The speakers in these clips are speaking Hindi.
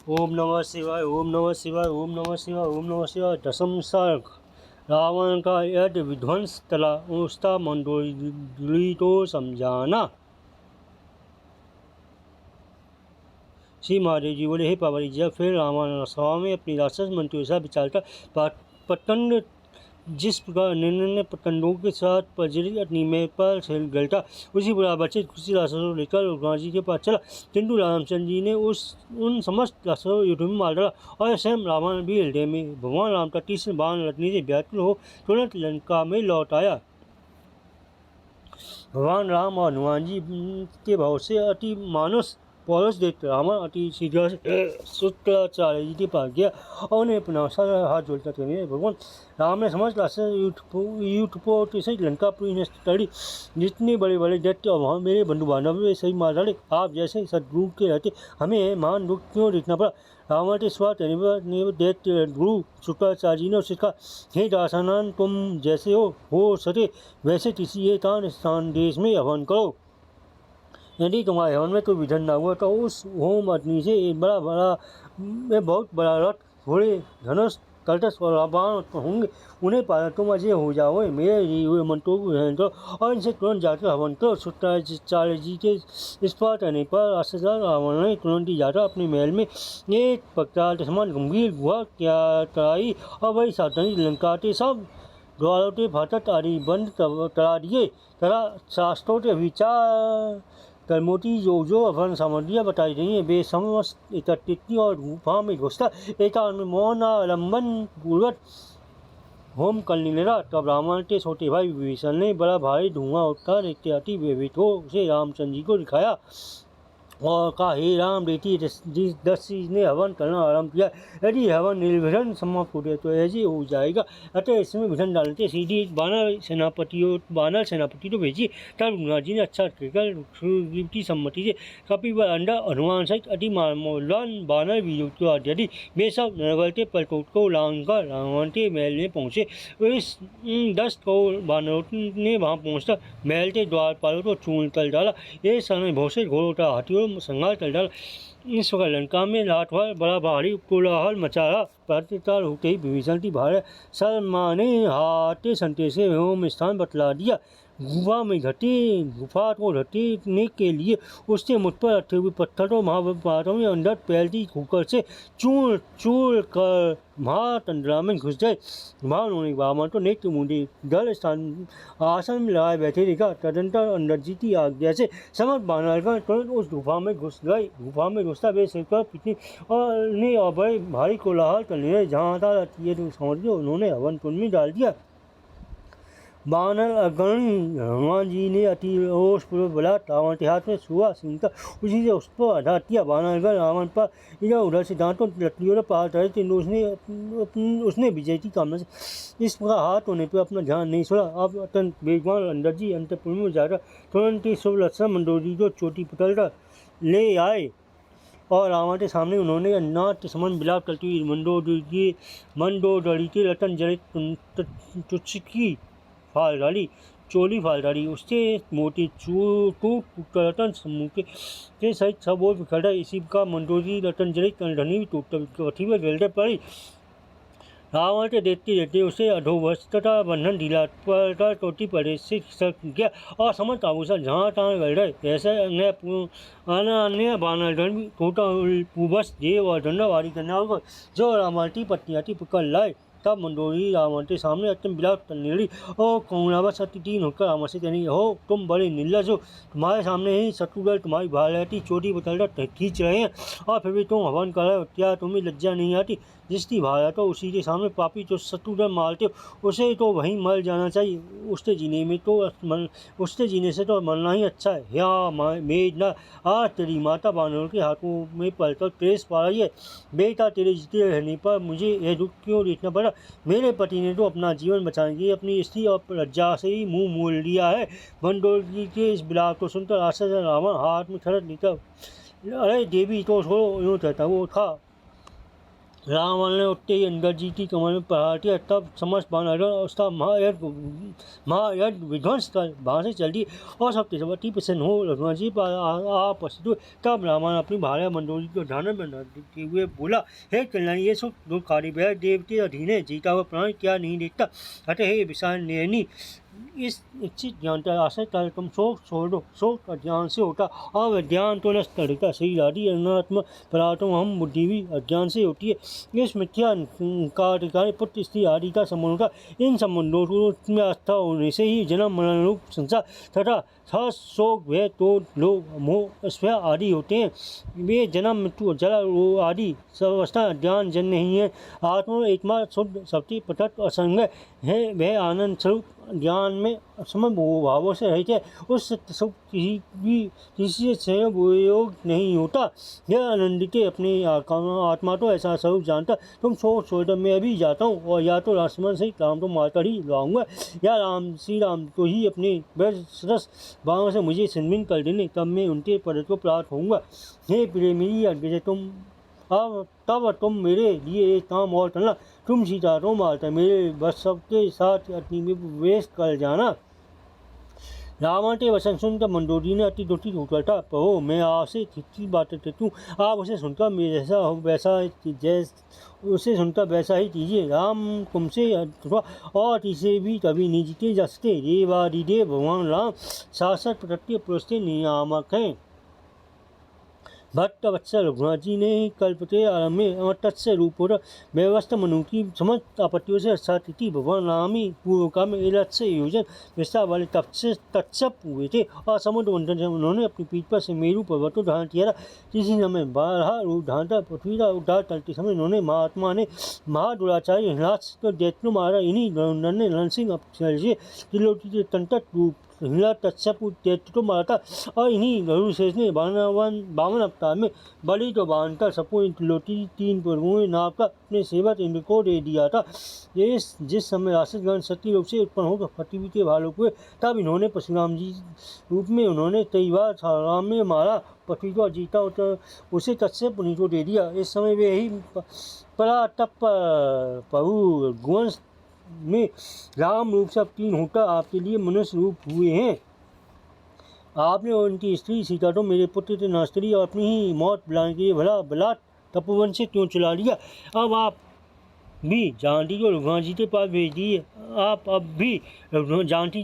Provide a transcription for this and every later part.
ओम नमः शिवाय, ओम नमः शिवाय, ओम नमः शिवाय, ओम नमः शिवाय। दशम सर्ग। रावण का यज्ञ विध्वंस तला उसका मंडोदरी तो समझाना। श्री महादेव जी बोले, हे पार्वती जी, फिर रावण सभा में अपनी राक्षस मंत्रियों से विचार कर पतंग जिस प्रकार निर्णय पतंगों के साथ पजरी अपनी में पर से गलता, उसी प्रकार बचे खुशी राक्षसों लेकर रघुनाथ जी के पास चला। किंतु रामचंद्र जी ने उन समस्त राक्षसों को युद्ध में मार डाला और स्वयं रावण भी हृदय में भगवान राम का 30 बाण लगने से व्याकुल हो तुरंत लंका में लौट आया। भगवान राम और हनुमान जी के भाव से अति मानस पौरुष देख रावण अति शीघ्र शुक्राचार्य जी के पास गया और उन्हें अपना हाथ जोड़कर कहने, भगवान राम ने समझ युद्धपोत से लंकापुरी ने तड़ी, जितने बड़े बड़े दैत्य और वहाँ मेरे बंधु बांधव वे सही मार डाले। आप जैसे सदगुरु के रहते हमें महान दुख क्यों देखना पड़ा। रावण के स्वाद दैत्य गुरु शुक्राचार्य जी ने उससे कहा, हे दासानंद, तुम जैसे हो सके वैसे किसी एक स्थान देश में हवन करो। यदि तुम्हारे हवन में कोई विघन न हुआ तो उस होम अग्नि से एक बहुत बड़ा रथ, घोड़े, धनुष, कलश और बाण होंगे, उन्हें पाकर तुम अजय हो जाओ। मेरे दिए हुए मंत्रों को ग्रहण करो और इनसे तुरंत जाकर हवन करो। शुक्राचार्य जी के इस पर कहने पर राक्षस रावण ने तुरंत ही जाकर अपने महल में एक पक्का समान गंभीर गुहा क्या कराई और बड़ी सावधानी लंका के सब द्वारों के फाटक आदि बंद करा दिए तथा शास्त्रों के विचार कर्मोटी जो अपन सामग्रियाँ बताई गई हैं वे समस्त एकत्रित और गुफा में घुसकर एकांत में मौन आलम्बन पूर्वक होम करने लगा। तब रावण के छोटे भाई विभीषण ने बड़ा भारी धुआं उठकर इत्यादि व्यभित हो उसे रामचंद्र जी को दिखाया और कहा, हे राम, बेटी दस्यु ने हवन करना आरंभ किया। यदि हवन निर्विघ्न समाप्त हो गया तो ऐसे हो जाएगा, अतः इसमें विघ्न डालते सीधी बानर सेनापति तो भेजिए। तब रघुनाथ जी ने अच्छा कहकर की सम्मति से कपिवर अंडा हनुमान सहित अति मौलवान बानर वीरों आदि वे सब नरगल के परकोट को लांघकर रावण के महल में पहुँचे। इस 10 करोड़ बानरों ने वहाँ पहुँचकर महल के द्वारपालों को चूर्ण कर डाला। एक समय बहुत से घोड़ों का हाथियों संहार कर डाला। इस वक्त लंका में रात भर बड़ा भारी कोलाहल मचा रहा। प्रातःकाल होते ही विभीषण की भार्य सलमा ने हाथे संते से होम स्थान बतला दिया। गुफा को घटने के लिए उसने मुझ पर रखे हुए पत्थरों महापातों में अंदर पैलती कुकर से चूर कर महातंद्रा में घुस गए। उन्होंने वामन तो नेत्र मुंडे जल स्थान आसन में लगाए बैठे देखा। तदंतर अंदर जी की आज्ञा से समस्त बानरगण तुरंत उस गुफा में घुस गए। गुफा में घुसता वे सिरकर पीछे और बड़े भारी कोलाहल करने लगे। जहाँ था उन्होंने हवन कुंड में डाल दिया। बानर अगण हनुमान जी ने अति रोष पूर्वक बोला, रावण के हाथ में सुआ सिंह उसी से उस पर आघात किया। बानरगण रावण पर इधर उधर से दांतों लकड़ियों ने पार करे थे। उसने विजय की कामना से इस प्रकार हाथ होने पर अपना ध्यान नहीं छोड़ा। अब अत्यंत वेगवान अंदर जी अंतपुर में जाकर तुरंत ही शुभ लक्षण मंडोदरी को चोटी पकड़ कर ले आए और रावण के सामने उन्होंने नाट्य समान विलाप करती हुई मंडोदरी के रतन जड़ित तुच्छी फाल डाली, चोली फाल डाली। उससे मोटी रतन समूह के सहित सब और बिखर गए। इसी का मंडोदरी रतन जड़ित कंधनी भी टूट पड़ी। रावण के देखते उसे अधोवस्त्र तथा बंधन ढीला पर टोटी पड़े से खिसक गया और समस्त आभूषण जहाँ तहाँ गड़ गए। ऐसे अन्य बानरगण भी टोटा पूर्वश देव और दंडवारी करना जो रावण की पत्नी पकड़ लाए। तब मंडोदरी रावण के सामने अत्यंत विलाप करने लगी और करुणावश अतिदीन होकर रावण से कहने, हो तुम बड़े निर्लज हो। तुम्हारे सामने ही शत्रुदल तुम्हारी भाई चोटी बदलकर खींच रहे हैं और फिर भी तुम हवन कर रहे हो। क्या तुम्हें लज्जा नहीं आती? जिसकी भाया तो उसी के सामने पापी जो शत्रुदल मारते हो उसे तो वहीं मर जाना चाहिए। उसके जीने से तो मरना ही अच्छा है। या मेघना, आज तेरी माता बानरों के हाथों में पड़कर क्लेश पा रही है। बेटा, तेरे जीते रहने पर मुझे यह दुख क्यों देखना पड़ा? मेरे पति ने तो अपना जीवन बचाने के लिए अपनी स्त्री और लज्जा से ही मुंह मोड़ लिया है। मंडोदरी के इस विलाप को सुनकर राक्षस रावण हाथ में खड़क लेकर, अरे देवी तो छोड़ो, यूँ कहता वो था। रावण ने उठते ही अंदर जी की कमर में प्रहार किया, तब समस्त वानर उसका महायज्ञ विध्वंस कर वहाँ से चल दिए और सब तेजवती प्रसन्न हो रघुनाथ जी पर आ उपस्थित हुए। तब रावण अपनी भार्या मंडोदरी को ध्यान में देते हुए बोला, हे कल्याणी, ये सब दो कार्य वह देवते अधीन है, जीता हुआ प्राण क्या नहीं देखता। अतः हे विशाल नयनी, इस इच्छित ज्ञान का आशय कर तुम शोक छोड़ दो। शोक अज्ञान से होता, अज्ञान तो नष्ट करता। शरीर आदि अनात्म पदार्थों हम बुद्धि भी अज्ञान से होती है। इस मिथ्या कार्य पुत्र स्त्री आदि का संबंध होता। इन संबंधों में आस्था होने से ही जन्म मरण रूप संसार तथा हर्ष शोक भय क्रोध लोभ मोह स्पृहा आदि होते हैं। वे जन्म मृत्यु जरा आदि सब अवस्था अज्ञान जन्य नहीं है। आत्मा एकमात्र शुद्ध सत्य पृथक असंग है। वह आनंद स्वरूप ज्ञान में समझ भावों से रहित है। उस सत्य सुख किसी से योग नहीं होता। यह आनंदित अपनी आत्मा तो ऐसा स्वरूप जानता। तुम सोच सोच मैं अभी जाता हूँ और या तो रामचंद्र से राम तो मारकर ही लाऊंगा, या श्री राम को ही अपने सरस बाणों से मुझे छिन्न कर देने, तब मैं उनके पद को प्राप्त होऊंगा। हे प्रिय, मेरी आज्ञा से तब तुम मेरे लिए एक काम और करना। तुम सीता तो मारता मेरे बस सबके साथ अग्नि में प्रवेश कर जाना। रावण के वचन सुनकर मंदोदरी ने अति दुखी होकर था, प्रभु मैं आपसे ठीक बात कहती हूँ, आप उसे सुनकर मेरे जैसा हो उसे सुनकर वैसा ही कीजिए। राम तुमसे अथवा और किसी भी कभी नहीं जीते जा सकते। देवादिदेव भगवान राम शाश्वत प्रत्यक्ष पुरुष के नियामक हैं। भक्त वत्सल रघुनाथ जी ने कल्प के आरंभ में अमृतस्य रूप और व्यवस्था मनु की समस्त आपत्तियों से साथी भगवान राम ही पूर्व काल में एलस्य योजन विस्तार वाले तत्सप हुए थे और समुद्र मंथन से उन्होंने अपनी पीठ पर से मेरू पर्वत को धारण किया। किसी समय बारह रूप धारण था। पृथ्वी का उद्धार करते समय उन्होंने महात्मा ने महादुराचार्य हिलास को दैत्य मारा। इन्हीं ने रणसिंह त्रिलोकी के तंत्र रूप हिला तत्सप दैत्य को मारा था और इन्हीं गरुड़ शेष ने बावन अवतार में बलि को बांधकर सपू त्रिलोकी तीन पर्वों नाव का अपने सेवक इंद्र को दे दिया था। ये जिस समय राक्षसगण सती रूप से उत्पन्न होकर पृथ्वी के भालुक हुए, तब इन्होंने परशुराम जी रूप में उन्होंने कई बार राम में मारा। पृथ्वी को जीता उसे तत्सप उन्हीं को दे दिया। इस समय वे ही परातप प्रभु गुवंश में राम रूप से अवतीर्ण होकर आपके लिए मनुष्य रूप हुए हैं। आपने उनकी स्त्री सीता तो मेरे पुत्र के नास्त्री और अपनी ही मौत बुलाने के लिए भला बलात् तपोवन से क्यों चला लिया। अब आप भी जानकी को रघुनाथ जी के पास भेज दिए। आप अब भी जानकी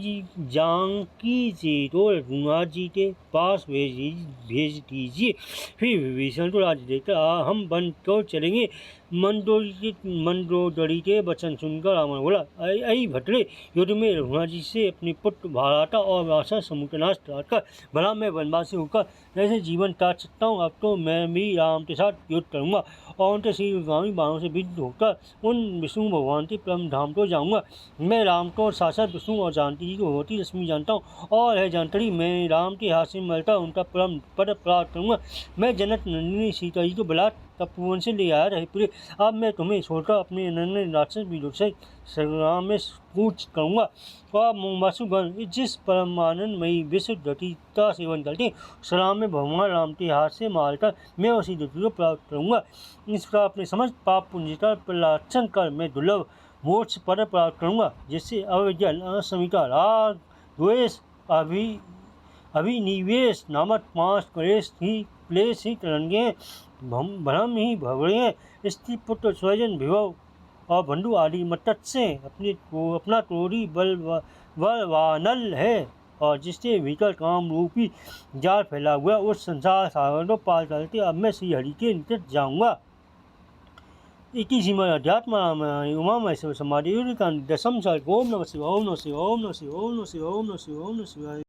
जी को रघुनाथ जी के पास भेज दीजिए। फिर विभीषण को राज्य देकर हम वन को चलेंगे। मंदोदरी के वचन सुनकर रावण बोला, अई भटरे, युद्ध में रघुनाथ जी से अपने पुत्र भारता और राक्षस समूह का नाश कर भला मैं वनवासी होकर कैसे जीवन काट सकता हूँ। अब तो मैं भी राम के साथ युद्ध करूँगा और उनके शीघ्रगामी बाणों से विद्ध होकर उन विष्णु भगवान के परम धाम को जाऊँगा। मैं राम को साक्षात विष्णु और जानकी जी को होती रश्मि जानता हूँ और है जानकारी मैं राम के हाथ से मरता उनका परम पद प्राप्त करूँगा। मैं जनक नंदिनी सीता जी को बलात् तपोवन से ले आया रहे पूरे। अब मैं तुम्हें छोड़कर अपने अनन्य राक्षस वीरों से संग्राम में कूच करूँगा और वसुगण जिस परमानंदमयी विशुद्ध गतिता सेवन करते सलाम में भगवान राम के हाथ से मारकर मैं उसी गति को प्राप्त करूँगा। इस प्रकार अपने समस्त पाप पुण्य का प्रलाक्षण कर मैं दुर्लभ मोक्ष पद प्राप्त करूँगा, जिससे अविद्या असमिता राग द्वेष अभिनिवेश नामक 5 क्लेश ही तरंगे भ्रम ही भवड़े स्त्री पुत्र स्वजन विभव और बंधु आदि मत्स्य अपना क्रोधी बलवानल है और जिससे भीतर काम रूपी जाल फैला हुआ उस संसार सागर को पार करके अब मैं श्री हरि के निकट जाऊँगा। इति श्रीमद् अध्यात्म रामायणे उमा महेश्वर समाधि दशम सर्ग। ओम नमः शिवाय, ओम नमः शिवाय, ओम नमः शिवाय, ओम नमः शिवाय, ओम नमः शिवाय, ओम नमः शिवाय।